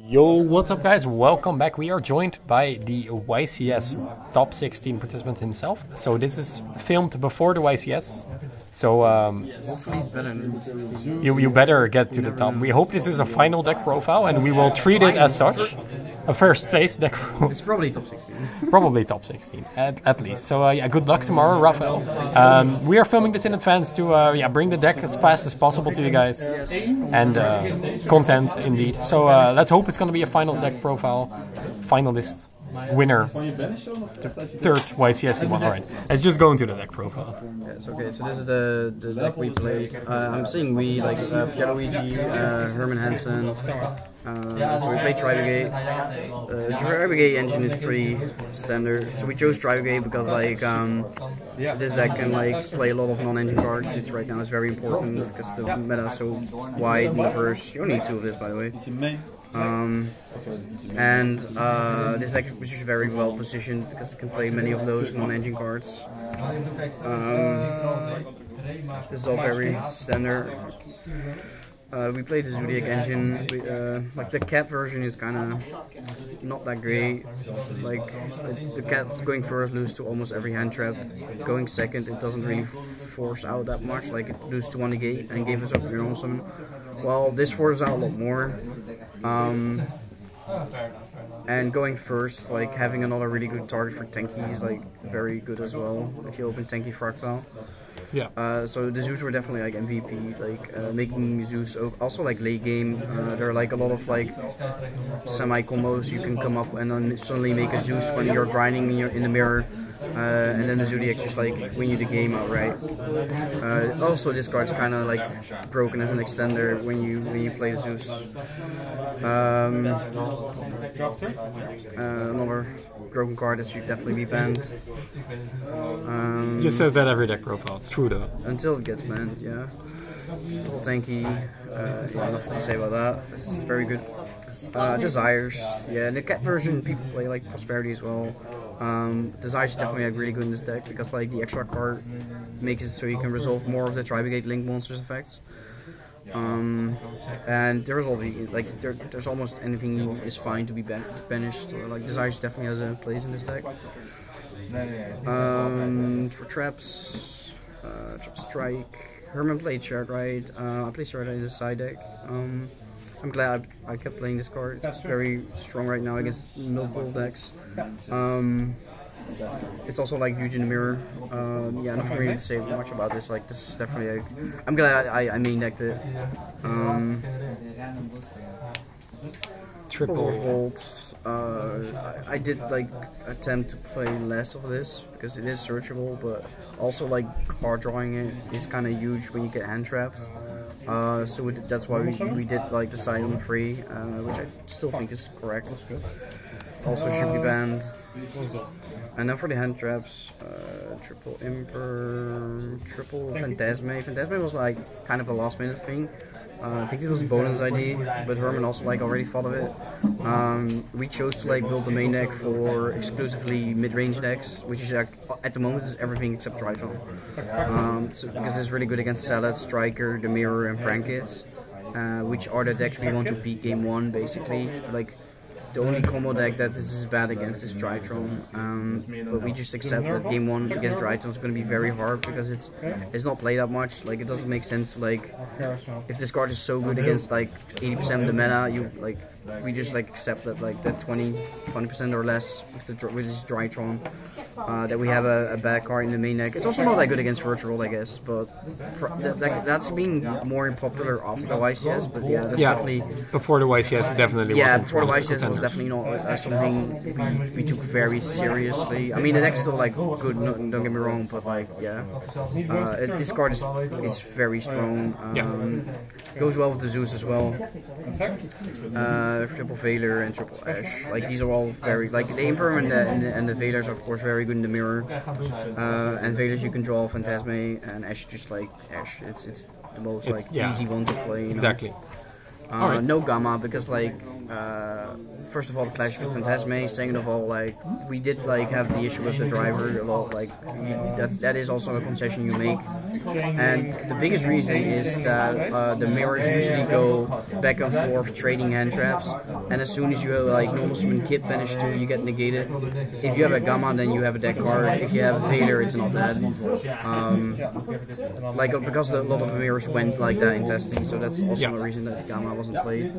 Yo, what's up guys? Welcome back. We are joined by the YCS top 16 participant himself. So this is filmed before the YCS. So you better get to the top. We hope this is a final deck profile and we will treat it as such. A first place deck. It's probably top 16. Probably top 16 at least. So yeah, good luck tomorrow, Raphael. We are filming this in advance to bring the deck as fast as possible to you guys. Yes. And content indeed. So let's hope it's going to be a finals deck profile. Finalist winner. Third YCS one. Alright, let's just go into the deck profile. Yes, okay, so this is the deck we played. I'm seeing we like Pierluigi, Herman Hansen. So we played Tribrigade. Tribrigade engine is pretty standard. So we chose Tribrigade because like this deck can like play a lot of non-engine cards, which right now is very important because the meta is so wide in the first. You only need 2 of this, by the way. This deck was just very well positioned because it can play many of those non-engine cards. This is all very standard. We played the Zoodiac engine. Like the cat version is kind of not that great. Like the cat going first loses to almost every hand trap. Going second, it doesn't really force out that much. Like it loses to 1 negate and gave us up your own summon. Well, this forces out a lot more. And going first, like having another really good target for Tenki is like very good as well. If you open Tenki Fractal. Yeah. So the Zeus were definitely like MVP, like making Zeus also like late game. There are like a lot of like semi combos you can come up and then suddenly make a Zeus when you're grinding in the mirror, and then the Zoodiac just like win you the game outright. Also, this card's kind of like broken as an extender when you play the Zeus. Another broken card that should definitely be banned. Just says that every deck profile. It's true though. Until it gets banned, yeah. Double Tanky, yeah, nothing to say about that. This is very good. Desires, yeah, the cat version people play like Prosperity as well. Desires is definitely like really good in this deck because like the extra card makes it so you can resolve more of the Tribrigade Link monsters effects. And there's all the like there's almost anything is fine to be banished. So like Desires definitely has a place in this deck. For traps, Trap Strike. Herman played Shared Ride. I played Shared Ride in the side deck. I'm glad I kept playing this card. It's very strong right now against multiple decks. It's also like huge in the mirror. Yeah, nothing really to say much about this. Like this is definitely. I'm glad I main decked it. Triple Volt. I did like attempt to play less of this because it is searchable, but also like hard drawing it is kind of huge when you get hand trapped. So that's why we did like decide on free, which I still think is correct. Also should be banned. And then for the hand traps, triple Imper, triple Phantasme. Phantasme was like kind of a last minute thing. I think it was a bonus ID, but Herman also like already thought of it. We chose to like build the main deck for exclusively mid-range decks, which is like at the moment is everything except Drytrons. Because it's really good against Salad, Striker, the Mirror, and Frankit, which are the decks we want to beat game 1 basically. Like the only combo deck that this is bad against is Drytron, but we just accept that game 1 against Drytron is going to be very hard because it's not played that much. Like it doesn't make sense to like if this card is so good against like 80% of the meta, we just like accept that like that 20% or less with this Drytron, that we have a bad card in the main deck. It's also not that good against Virtual, I guess, but that's been more popular after the YCS. But yeah, that's definitely before the YCS definitely. Yeah, before the YCS was definitely not something we took very seriously. I mean, the deck's still like good, don't get me wrong, but like yeah, this card is very strong. Goes well with the Zeus as well. Triple Veiler and Triple Ash. Like these are all very like the Imperm and the Veilers are of course very good in the mirror. And Veilers you can draw Phantasme, and Ash just like Ash. It's the most like easy one to play. You know? Exactly. No Gamma because like first of all, the clash with Phantasme. Second of all, like we did like have the issue with the driver a lot. Like that is also a concession you make. And the biggest reason is that the mirrors usually go back and forth trading hand traps. And as soon as you have like normal summon Kid banish 2, you get negated. If you have a Gamma, then you have a deck card. If you have a Vader, it's not that. Like because a lot of the mirrors went like that in testing, so that's also the reason that Gamma wasn't played.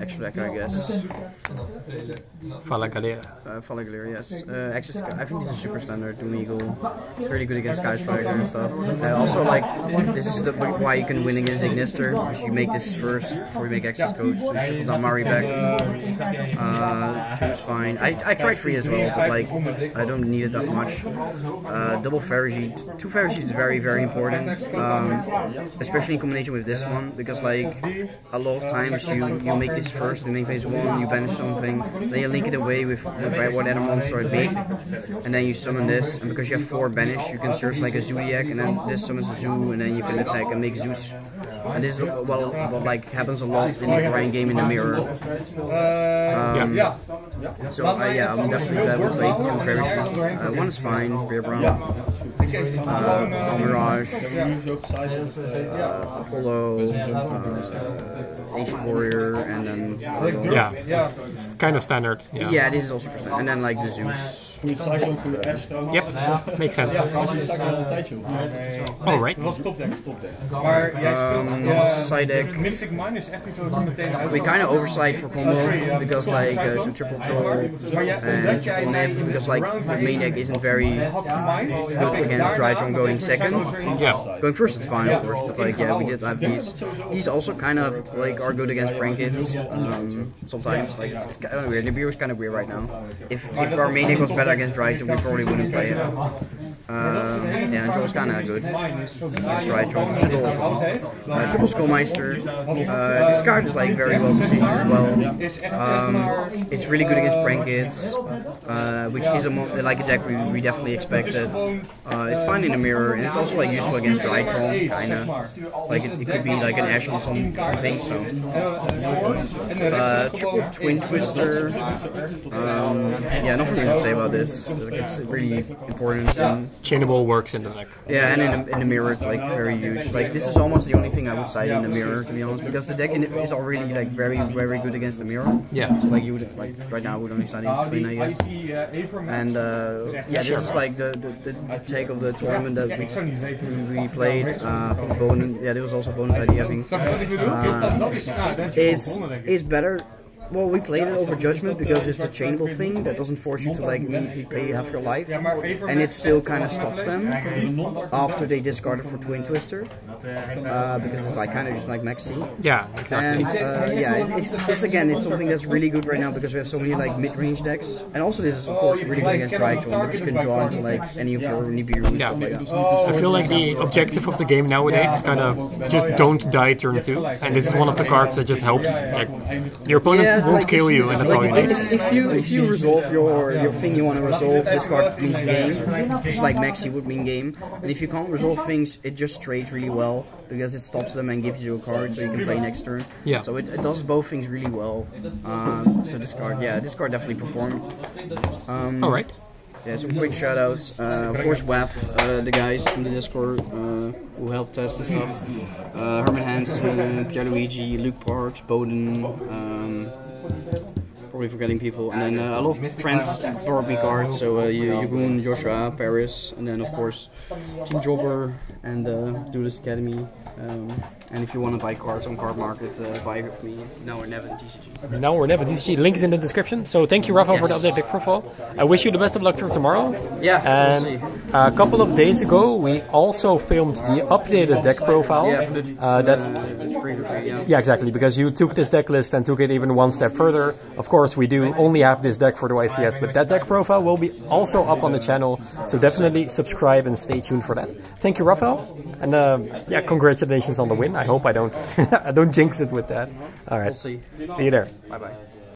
Extra deck, I guess. Fala Galera. Fala Galera, yes. Access, I think this is super standard. Doom Eagle. It's really good against Sky Striker and stuff. Also, like, this is why you can win against Ignister, because you make this first before you make Access Coach. So you shuffle down Mari back. 2 is fine. I tried 3 as well, but like, I don't need it that much. Double Ferrigede. 2 Ferrigede is very, very important. Especially in combination with this one, because like, a lot of times you make this first in main phase 1, you banish something, then you link it away with whatever monster it be, and then you summon this, and because you have 4 banish, you can search like a Zoodiac, and then this summons a Zoo, and then you can attack and make Zeus. And this is what like happens a lot in the grind game in the mirror. So yeah, I'm definitely glad we played 2 Ferrigede. 1 is fine, Spear Brown, Mirage, Apollo, Ancient Warrior, and then it's kind of standard. Yeah, this is also super standard. And then like the Zeus. Yep, makes sense. All right. Side deck. We kind of oversight for combo because like so triple troll and triple nip, because like the main deck isn't very good against Drytron going second. Yeah. Going first it's fine of course, but like yeah, we did have these. These also kind of like are good against Brankets. Sometimes like it's kind of weird. The beer is kind of weird right now. If our main deck was better against Drytron, we probably wouldn't play it. Yeah, and Joel's kind of good against Drytron. Shadow as well. Triple Skullmeister. This card is like very well positioned as well. It's really good against Brankets, which is like a deck we definitely expected. It's fine in the mirror, and it's also like useful against Drytron, kinda. Like it could be like an Ash on some thing. So triple Twin Twister. Yeah, nothing to say about this. It's really important. Chainable works in the deck. Yeah, and in the mirror it's like very huge. Like this is almost the only thing I would cite in the mirror, to be honest, because the deck is already like very, very good against the mirror. Yeah. So, like you would like right now would only cite in between, I guess. And yeah, this is like the take of the tournament that we played. For the bonus, yeah, there was also a bonus idea, I think. Is better. Well, we played it over Judgment because it's a chainable thing that doesn't force you to like immediately pay half your life, and it still kind of stops them after they discard it for Twin Twister, because it's like kind of just like Maxi. Yeah, exactly. And yeah, it's again, it's something that's really good right now because we have so many like mid-range decks, and also this is of course really good against Drytron, which you can draw into like any of your Nibiru and stuff like that. I feel like the objective of the game nowadays is kind of just don't die turn 2, and this is one of the cards that just helps. Like, your opponent won't like kill you, and that's all you need. If you resolve your thing you want to resolve, this card means game. Just like Maxi would mean game. And if you can't resolve things, it just trades really well because it stops them and gives you a card so you can play next turn. Yeah. So it does both things really well. So this card definitely performed. All right. Yeah, some quick shoutouts. Of course, WAF, the guys from the Discord who helped test and stuff. Herman Hansen, Pierluigi, Luke Parks, Bowden. Probably forgetting people, and then a lot of friends borrowed me cards, so Jeroen, Joshua, Paris, and then of course Team Jobber and Duelist Academy. And if you want to buy cards on Cardmarket, buy it with me. Now or never TCG. Now or never TCG. Link is in the description. So thank you, Raphael, for the update Deckprofile. I wish you the best of luck for tomorrow. Yeah, and we'll see. A couple of days ago, we also filmed the updated Deckprofile. Yeah, exactly, because you took this deck list and took it even one step further. Of course, we do only have this deck for the YCS, but that Deckprofile will be also up on the channel. So definitely subscribe and stay tuned for that. Thank you, Raphael, and yeah, congratulations on the win. I hope I don't I don't jinx it with that. All right. We'll see. See you there. Bye bye.